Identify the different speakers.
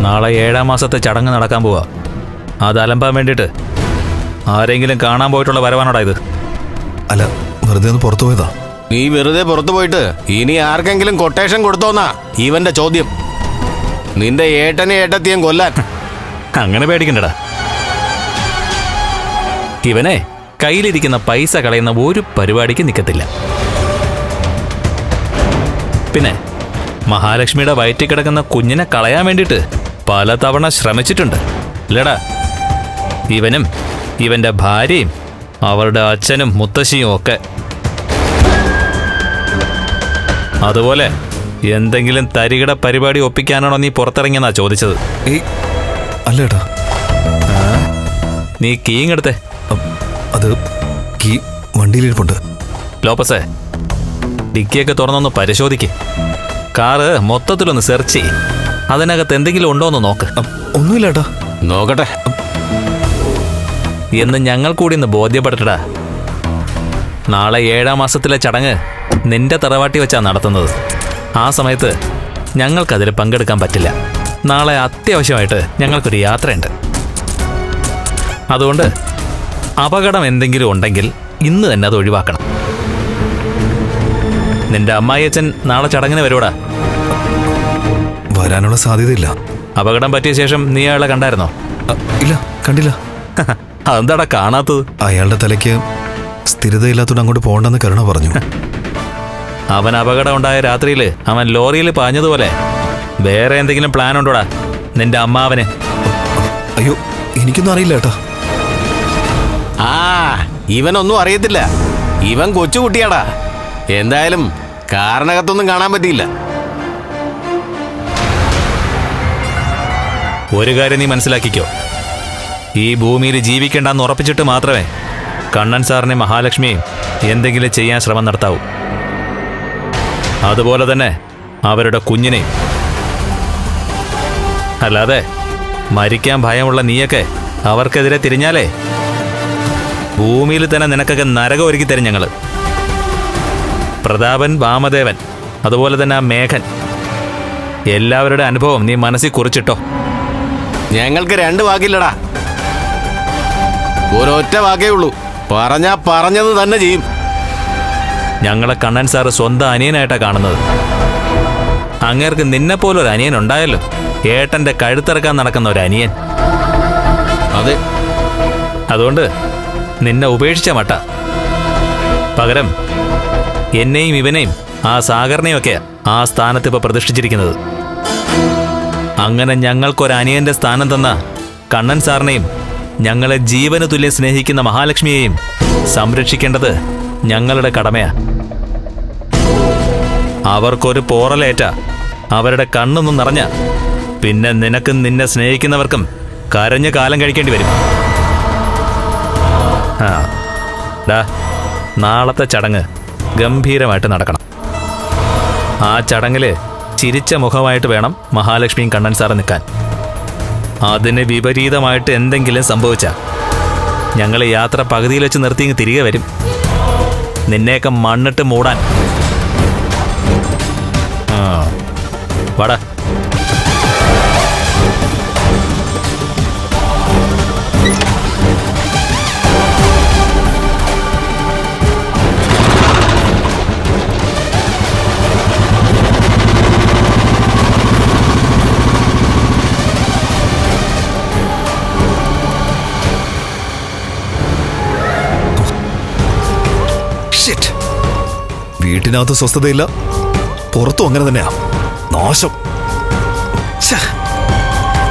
Speaker 1: നാളെ 7-ാം മാസത്തെ ചടങ്ങ് നടക്കാൻ പോവാ. അത് അലമ്പാൻ വേണ്ടിയിട്ട് ആരെങ്കിലും കാണാൻ പോയിട്ടുള്ള വരവാണോടാ ഇത്?
Speaker 2: അല്ല, വെറുതെ ഒന്ന് പുറത്തു പോയതാ.
Speaker 3: നീ വെറുതെ പുറത്തു പോയിട്ട് ഇനി ആർക്കെങ്കിലും കൊട്ടേഷൻ കൊടുത്തോന്നാ ഇവന്റെ ചോദ്യം. നിന്റെ ഏട്ടനെ ഏട്ടത്തിയും കൊല്ലാൻ.
Speaker 1: അങ്ങനെ പേടിക്കണ്ടടാ. ഇവനെ കയ്യിലിരിക്കുന്ന പൈസ കളയുന്ന ഒരു പരിപാടിക്ക് നിൽക്കത്തില്ല. പിന്നെ മഹാലക്ഷ്മിയുടെ വയറ്റിൽ കിടക്കുന്ന കുഞ്ഞിനെ കളയാൻ വേണ്ടിയിട്ട് പലതവണ ശ്രമിച്ചിട്ടുണ്ട് അല്ലേടാ? ഇവനും ഇവന്റെ ഭാര്യയും അവരുടെ അച്ഛനും മുത്തശ്ശിയും ഒക്കെ. അതുപോലെ എന്തെങ്കിലും തരികിട പരിപാടി ഒപ്പിക്കാനാണോ നീ പുറത്തിറങ്ങിയെന്നാ ചോദിച്ചത്?
Speaker 2: അല്ലേട്ടാ.
Speaker 1: നീ കീങ്ങെടുത്തേ.
Speaker 2: അത് കീ വണ്ടിയിലിരിപ്പുണ്ട്.
Speaker 1: ലോപ്പസേ, ഡിക്കിയൊക്കെ തുറന്നൊന്ന് പരിശോധിക്ക്. കാറ് മൊത്തത്തിലൊന്ന് സെർച്ച് ചെയ്യ്. അതിനകത്ത് എന്തെങ്കിലും ഉണ്ടോന്ന് നോക്ക്.
Speaker 2: ഒന്നുമില്ലേട്ടാ.
Speaker 3: നോക്കട്ടെ
Speaker 1: എന്ന് ഞങ്ങൾ കൂടി ഒന്ന് ബോധ്യപ്പെടട്ടടാ. നാളെ 7-ാം മാസത്തിലെ ചടങ്ങ് നിന്റെ തറവാട്ടി വെച്ചാ നടത്തുന്നത്. ആ സമയത്ത് ഞങ്ങൾക്കതിൽ പങ്കെടുക്കാൻ പറ്റില്ല. നാളെ അത്യാവശ്യമായിട്ട് ഞങ്ങൾക്കൊരു യാത്രയുണ്ട്. അതുകൊണ്ട് അപകടം എന്തെങ്കിലും ഉണ്ടെങ്കിൽ ഇന്ന് തന്നെ അത് ഒഴിവാക്കണം. നിന്റെ അമ്മായിയച്ഛൻ നാളെ ചടങ്ങിന് വരൂടാ.
Speaker 2: വരാനുള്ള സാധ്യതയില്ല.
Speaker 1: അപകടം പറ്റിയ ശേഷം നീ അയാളെ കണ്ടായിരുന്നോ?
Speaker 2: ഇല്ല, കണ്ടില്ല.
Speaker 1: അതെന്താടാ കാണാത്തത്?
Speaker 2: അയാളുടെ തലയ്ക്ക് സ്ഥിരതയില്ലാത്തോണ്ട് അങ്ങോട്ട് പോകണ്ടെന്ന് കരുണ പറഞ്ഞു.
Speaker 1: അവൻ അപകടം ഉണ്ടായ രാത്രിയിൽ അവൻ ലോറിയിൽ പാഞ്ഞതുപോലെ വേറെ എന്തെങ്കിലും പ്ലാൻ ഉണ്ടോടാ നിന്റെ അമ്മാവന്?
Speaker 2: അയ്യോ, എനിക്കൊന്നും അറിയില്ല ഏട്ടാ.
Speaker 3: ആ ഇവനൊന്നും അറിയത്തില്ല. ഇവൻ കൊച്ചുകുട്ടിയാടാ. എന്തായാലും കാറിനകത്തൊന്നും കാണാൻ പറ്റിയില്ല.
Speaker 1: ഒരു കാര്യം നീ മനസ്സിലാക്കിക്കോ. ഈ ഭൂമിയിൽ ജീവിക്കേണ്ടെന്ന് ഉറപ്പിച്ചിട്ട് മാത്രമേ കണ്ണൻ സാറിനെ മഹാലക്ഷ്മിയും എന്തെങ്കിലും ചെയ്യാൻ ശ്രമം നടത്താവൂ. അതുപോലെ തന്നെ അവരുടെ കുഞ്ഞിനെയും. അല്ലാതെ മരിക്കാൻ ഭയമുള്ള നീയൊക്കെ അവർക്കെതിരെ തിരിഞ്ഞാലേ ഭൂമിയിൽ തന്നെ നിനക്കൊക്കെ നരകം ഒരുക്കി തരും ഞങ്ങൾ. പ്രതാപൻ, വാമദേവൻ, അതുപോലെ തന്നെ ആ മേഘൻ, എല്ലാവരുടെ അനുഭവം നീ മനസ്സിൽ കുറിച്ചിട്ടോ.
Speaker 3: ഞങ്ങൾക്ക് 2 വാക്കില്ലടാ. ഒരൊറ്റ വാക്കേ ഉള്ളൂ. പറഞ്ഞാ പറഞ്ഞത് തന്നെ ചെയ്യും.
Speaker 1: ഞങ്ങളെ കണ്ണൻ സാറ് സ്വന്തം അനിയനായിട്ടാണ് കാണുന്നത്. അങ്ങേർക്ക് നിന്നെപ്പോലൊരു അനിയൻ ഉണ്ടായല്ലോ. ഏട്ടൻ്റെ കഴുത്തിറക്കാൻ നടക്കുന്ന ഒരു അനിയൻ.
Speaker 3: അതെ.
Speaker 1: അതുകൊണ്ട് നിന്നെ ഉപേക്ഷിച്ച മട്ട. പകരം എന്നെയും ഇവനെയും ആ സാഗറിനെയും ഒക്കെ ആ സ്ഥാനത്ത് ഇപ്പോൾ പ്രതിഷ്ഠിച്ചിരിക്കുന്നത്. അങ്ങനെ ഞങ്ങൾക്കൊരനിയന്റെ സ്ഥാനം തന്ന കണ്ണൻ സാറിനെയും ഞങ്ങളെ ജീവന് തുല്യം സ്നേഹിക്കുന്ന മഹാലക്ഷ്മിയെയും സംരക്ഷിക്കേണ്ടത് ഞങ്ങളുടെ കടമയാ. അവർക്കൊരു പോറലേറ്റ അവരുടെ കണ്ണൊന്നും നിറഞ്ഞ പിന്നെ നിനക്കും നിന്നെ സ്നേഹിക്കുന്നവർക്കും കരഞ്ഞ് കാലം കഴിക്കേണ്ടി വരും. നാളത്തെ ചടങ്ങ് ഗംഭീരമായിട്ട് നടക്കണം. ആ ചടങ്ങിൽ ചിരിച്ച മുഖമായിട്ട് വേണം മഹാലക്ഷ്മിയും കണ്ണൻ സാറ് നിൽക്കാൻ. അതിന് വിപരീതമായിട്ട് എന്തെങ്കിലും സംഭവിച്ചാൽ ഞങ്ങൾ യാത്ര പകുതിയിൽ വെച്ച് നിർത്തി തിരികെ വരും. നിന്നെയൊക്കെ മണ്ണിട്ട് മൂടാൻ. വാടാ.
Speaker 2: വീട്ടിനകത്ത് സ്വസ്ഥതയില്ല, പുറത്തും അങ്ങനെ തന്നെയാ. നാശം.